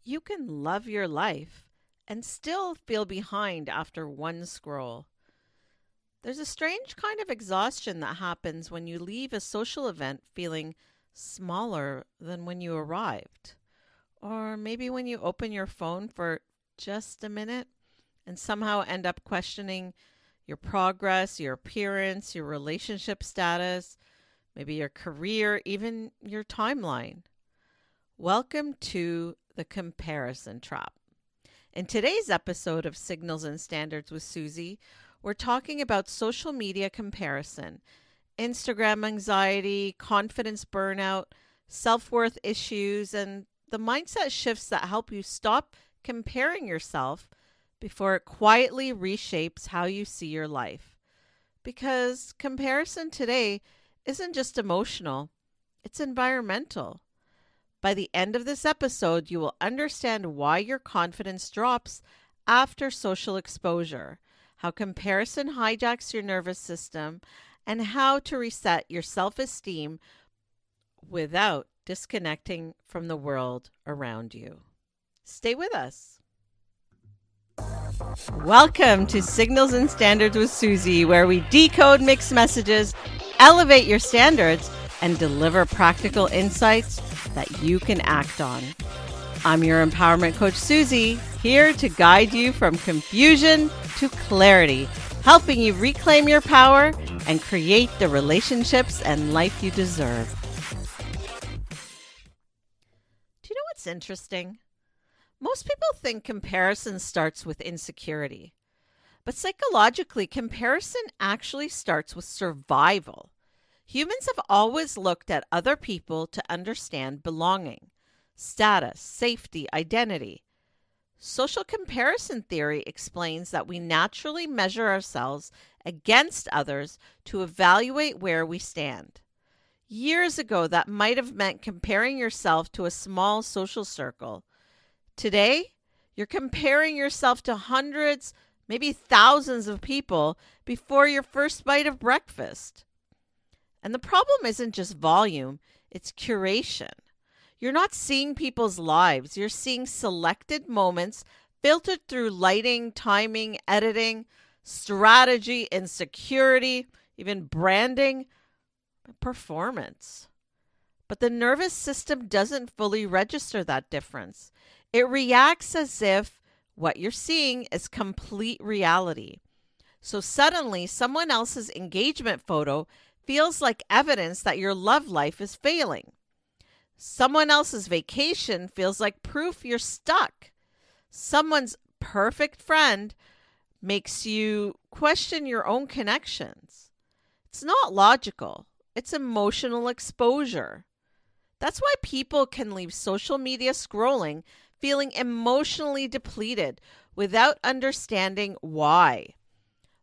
You can love your life and still feel behind after one scroll. There's a strange kind of exhaustion that happens when you leave a social event feeling smaller than when you arrived. Or maybe when you open your phone for just a minute and somehow end up questioning your progress, your appearance, your relationship status, maybe your career, even your timeline. Welcome to the comparison trap. In today's episode of Signals and Standards with Susie, we're talking about social media comparison, Instagram anxiety, confidence burnout, self worth issues, and the mindset shifts that help you stop comparing yourself before it quietly reshapes how you see your life. Because comparison today isn't just emotional, it's environmental. By the end of this episode, you will understand why your confidence drops after social exposure, how comparison hijacks your nervous system, and how to reset your self esteem without disconnecting from the world around you. Stay with us. Welcome to Signals and Standards with Susie, where we decode mixed messages, elevate your standards, and deliver practical insights that you can act on. I'm your empowerment coach, Susie, here to guide you from confusion to clarity, helping you reclaim your power and create the relationships and life you deserve. Do you know what's interesting? Most people think comparison starts with insecurity, but psychologically, comparison actually starts with survival. Humans have always looked at other people to understand belonging, status, safety, identity. Social comparison theory explains that we naturally measure ourselves against others to evaluate where we stand. Years ago, that might have meant comparing yourself to a small social circle. Today, you're comparing yourself to hundreds, maybe thousands of people before your first bite of breakfast. And the problem isn't just volume, it's curation. You're not seeing people's lives, you're seeing selected moments filtered through lighting, timing, editing, strategy, insecurity, even branding, performance. But the nervous system doesn't fully register that difference. It reacts as if what you're seeing is complete reality. So suddenly, someone else's engagement photo feels like evidence that your love life is failing. Someone else's vacation feels like proof you're stuck. Someone's perfect friend makes you question your own connections. It's not logical, it's emotional exposure. That's why people can leave social media scrolling feeling emotionally depleted without understanding why.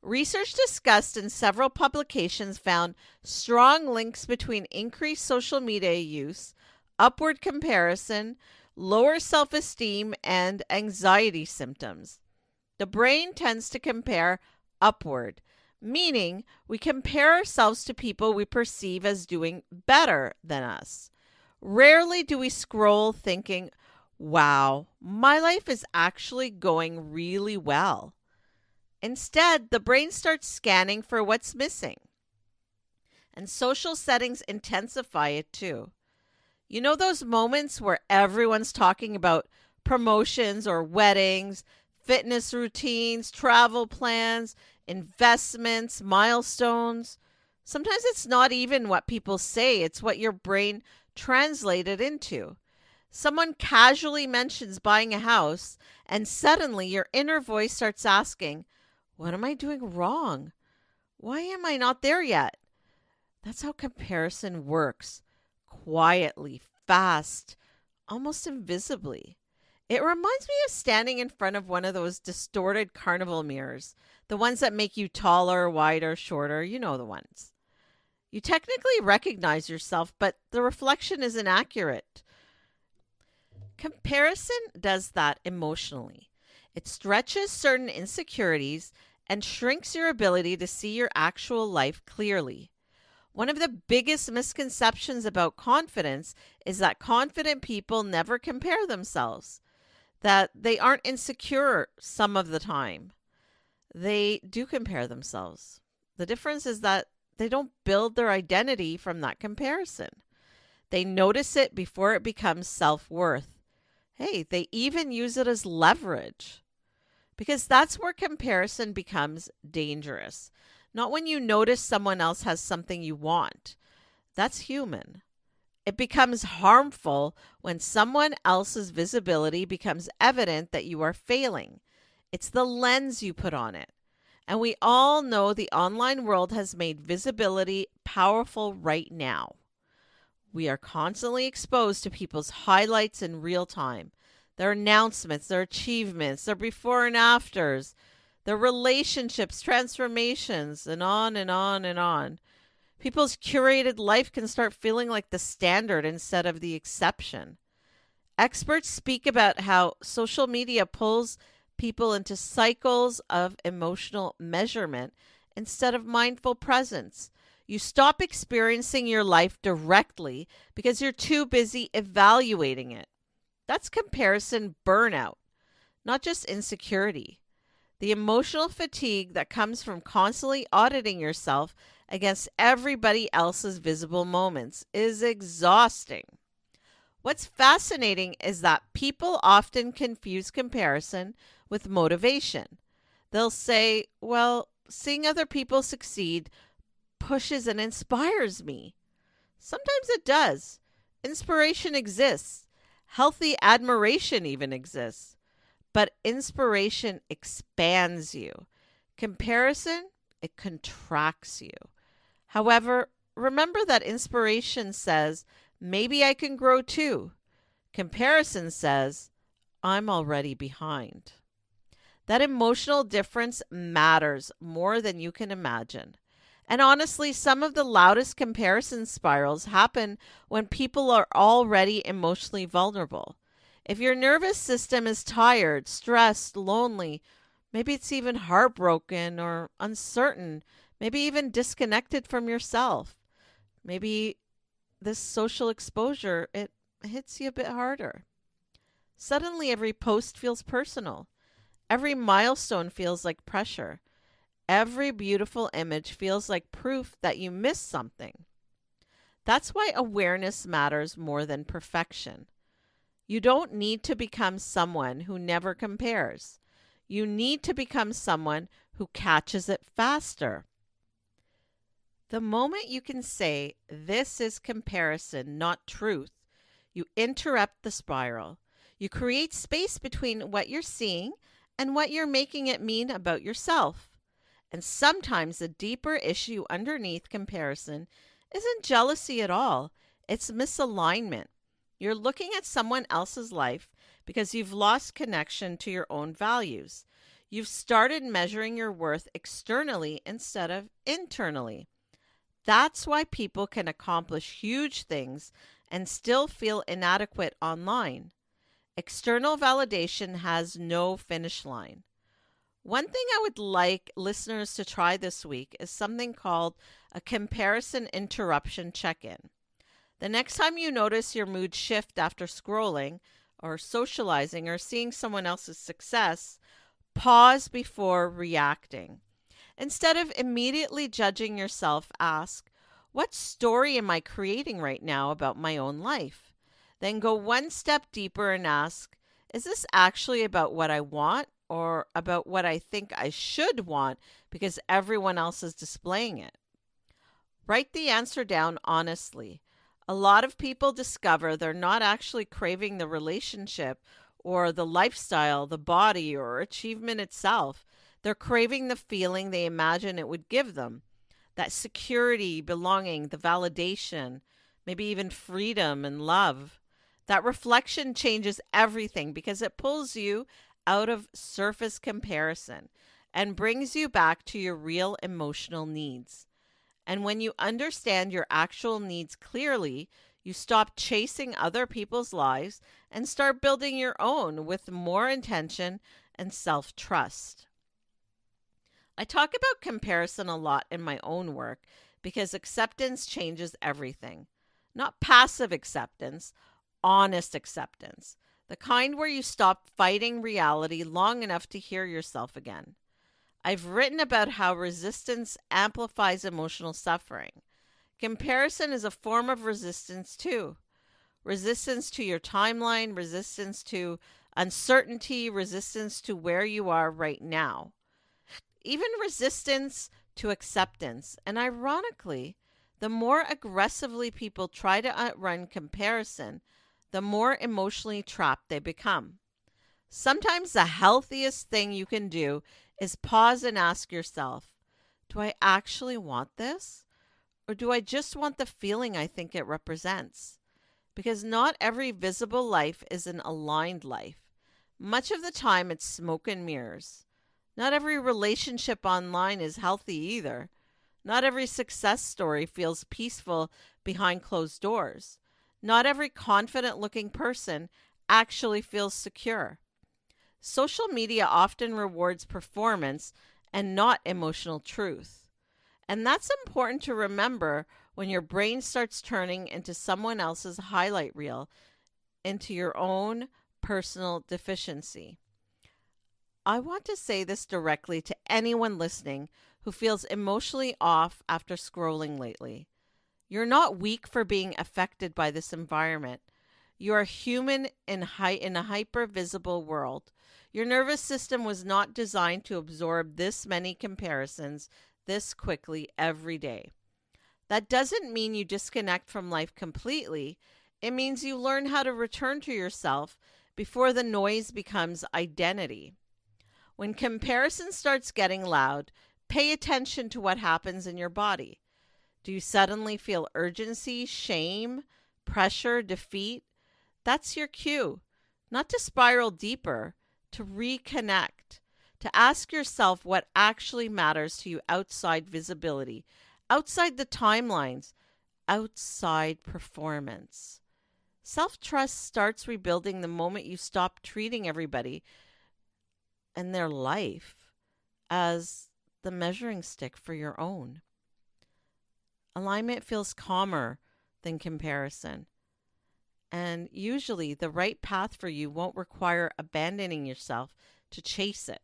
Research discussed in several publications found strong links between increased social media use, upward comparison, lower self-esteem, and anxiety symptoms. The brain tends to compare upward, meaning we compare ourselves to people we perceive as doing better than us. Rarely do we scroll thinking, wow, my life is actually going really well. Instead, the brain starts scanning for what's missing. And social settings intensify it too. You know those moments where everyone's talking about promotions or weddings, fitness routines, travel plans, investments, milestones? Sometimes it's not even what people say, it's what your brain translated into. Someone casually mentions buying a house, and suddenly your inner voice starts asking, what am I doing wrong? Why am I not there yet? That's how comparison works. Quietly, fast, almost invisibly. It reminds me of standing in front of one of those distorted carnival mirrors, the ones that make you taller, wider, shorter, you know the ones. You technically recognize yourself, but the reflection is inaccurate. Comparison does that emotionally. It stretches certain insecurities and shrinks your ability to see your actual life clearly. One of the biggest misconceptions about confidence is that confident people never compare themselves. that they aren't insecure some of the time. They do compare themselves. The difference is that they don't build their identity from that comparison. They notice it before it becomes self worth. Hey, they even use it as leverage because that's where comparison becomes dangerous. Not when you notice someone else has something you want. That's human. It becomes harmful when someone else's visibility becomes evident that you are failing. It's the lens you put on it. And we all know the online world has made visibility powerful right now. We are constantly exposed to people's highlights in real time, their announcements, their achievements, their before and afters, their relationships, transformations, and on and on and on. People's curated life can start feeling like the standard instead of the exception. Experts speak about how social media pulls people into cycles of emotional measurement instead of mindful presence. You stop experiencing your life directly because you're too busy evaluating it. That's comparison burnout, not just insecurity. The emotional fatigue that comes from constantly auditing yourself against everybody else's visible moments is exhausting. What's fascinating is that people often confuse comparison with motivation. They'll say, well, seeing other people succeed pushes and inspires me. Sometimes it does. Inspiration exists. Healthy admiration even exists. But inspiration expands you. Comparison, it contracts you. However, remember that inspiration says, maybe I can grow too. Comparison says, I'm already behind. That emotional difference matters more than you can imagine. And honestly, some of the loudest comparison spirals happen when people are already emotionally vulnerable. If your nervous system is tired, stressed, lonely, maybe it's even heartbroken or uncertain, maybe even disconnected from yourself. Maybe this social exposure, it hits you a bit harder. Suddenly every post feels personal. Every milestone feels like pressure. Every beautiful image feels like proof that you missed something. That's why awareness matters more than perfection. You don't need to become someone who never compares. You need to become someone who catches it faster. The moment you can say, this is comparison, not truth, you interrupt the spiral. You create space between what you're seeing and what you're making it mean about yourself. And sometimes the deeper issue underneath comparison isn't jealousy at all, it's misalignment. You're looking at someone else's life because you've lost connection to your own values. You've started measuring your worth externally instead of internally. That's why people can accomplish huge things and still feel inadequate online. External validation has no finish line. One thing I would like listeners to try this week is something called a comparison interruption check in. The next time you notice your mood shift after scrolling or socializing or seeing someone else's success, pause before reacting. Instead of immediately judging yourself, ask, what story am I creating right now about my own life? Then go one step deeper and ask, is this actually about what I want or about what I think I should want because everyone else is displaying it? Write the answer down honestly. A lot of people discover they're not actually craving the relationship or the lifestyle, the body, or achievement itself. They're craving the feeling they imagine it would give them. That security, belonging, the validation, maybe even freedom and love. That reflection changes everything because it pulls you out of surface comparison and brings you back to your real emotional needs. And when you understand your actual needs clearly, you stop chasing other people's lives and start building your own with more intention and self-trust. I talk about comparison a lot in my own work because acceptance changes everything. Not passive acceptance, honest acceptance. the kind where you stop fighting reality long enough to hear yourself again. I've written about how resistance amplifies emotional suffering. Comparison is a form of resistance too. Resistance to your timeline, resistance to uncertainty, resistance to where you are right now, even resistance to acceptance. And ironically, the more aggressively people try to outrun comparison, the more emotionally trapped they become. Sometimes the healthiest thing you can do is pause and ask yourself, do I actually want this? Or do I just want the feeling I think it represents? Because not every visible life is an aligned life. Much of the time, it's smoke and mirrors. Not every relationship online is healthy either. Not every success story feels peaceful behind closed doors. Not every confident looking person actually feels secure. Social media often rewards performance and not emotional truth. And that's important to remember when your brain starts turning into someone else's highlight reel, into your own personal deficiency. I want to say this directly to anyone listening who feels emotionally off after scrolling lately. You're not weak for being affected by this environment. You are human in a hyper visible world. Your nervous system was not designed to absorb this many comparisons this quickly every day. That doesn't mean you disconnect from life completely. It means you learn how to return to yourself before the noise becomes identity. When comparison starts getting loud, pay attention to what happens in your body. Do you suddenly feel urgency, shame, pressure, defeat? That's your cue, not to spiral deeper, to reconnect, to ask yourself what actually matters to you outside visibility, outside the timelines, outside performance. Self-trust starts rebuilding the moment you stop treating everybody and their life as the measuring stick for your own. Alignment feels calmer than comparison. And usually the right path for you won't require abandoning yourself to chase it.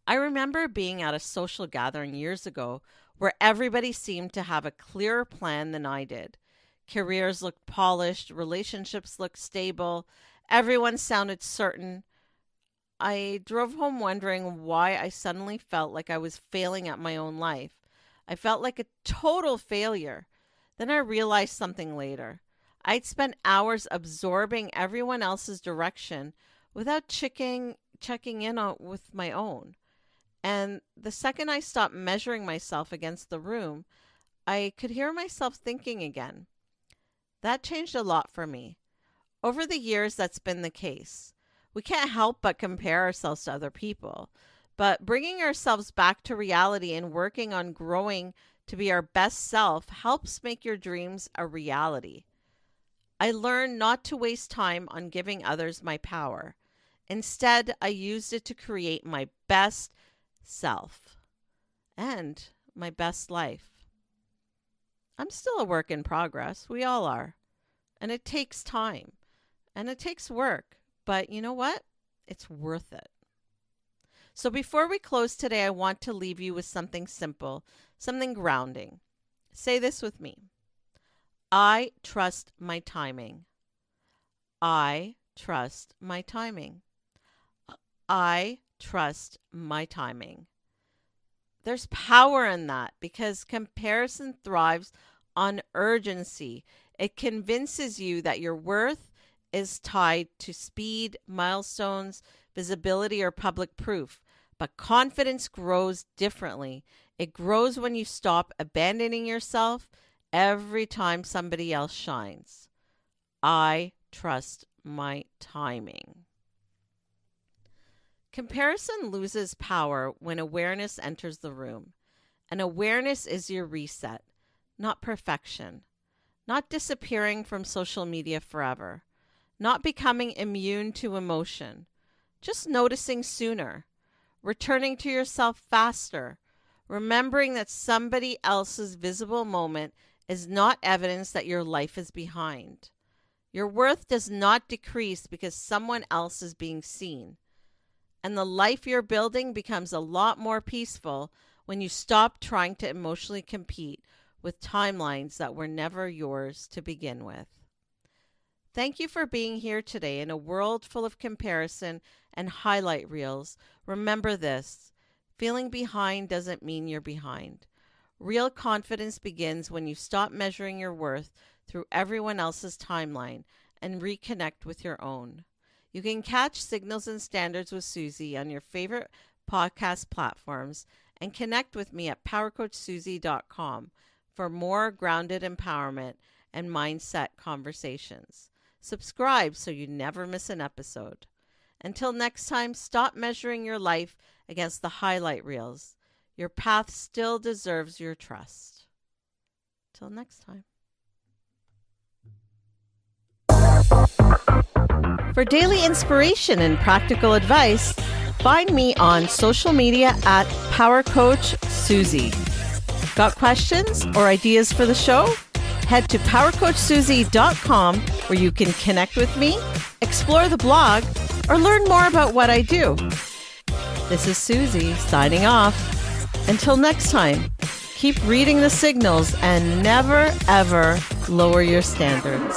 I remember being at a social gathering years ago where everybody seemed to have a clearer plan than I did. Careers looked polished, relationships looked stable, everyone sounded certain. I drove home wondering why I suddenly felt like I was failing at my own life. I felt like a total failure. Then I realized something later. I'd spent hours absorbing everyone else's direction without checking in with my own. And the second I stopped measuring myself against the room, I could hear myself thinking again. That changed a lot for me. Over the years, that's been the case. We can't help but compare ourselves to other people. But bringing ourselves back to reality and working on growing to be our best self helps make your dreams a reality. I learned not to waste time on giving others my power. Instead, I used it to create my best self and my best life. I'm still a work in progress. We all are. And it takes time and it takes work. But you know what? It's worth it. So before we close today, I want to leave you with something simple, something grounding. Say this with me. I trust my timing. I trust my timing. I trust my timing. There's power in that because comparison thrives on urgency. It convinces you that your worth is tied to speed, milestones, visibility, or public proof. But confidence grows differently. It grows when you stop abandoning yourself every time somebody else shines. I trust my timing. Comparison loses power when awareness enters the room. And awareness is your reset, not perfection. Not disappearing from social media forever. Not becoming immune to emotion. Just noticing sooner. Returning to yourself faster. Remembering that somebody else's visible moment is not evidence that your life is behind. Your worth does not decrease because someone else is being seen. And the life you're building becomes a lot more peaceful when you stop trying to emotionally compete with timelines that were never yours to begin with. Thank you for being here today. In a world full of comparison and highlight reels, remember this: feeling behind doesn't mean you're behind. Real confidence begins when you stop measuring your worth through everyone else's timeline and reconnect with your own. You can catch Signals and Standards with Susie on your favorite podcast platforms and connect with me at powercoachsusie.com for more grounded empowerment and mindset conversations. Subscribe so you never miss an episode. Until next time, stop measuring your life against the highlight reels. Your path still deserves your trust. Till next time. For daily inspiration and practical advice, find me on social media at Power Coach Susie. Got questions or ideas for the show? Head to powercoachsusie.com where you can connect with me, explore the blog, or learn more about what I do. This is Susie signing off. Until next time, keep reading the signals and never, ever lower your standards.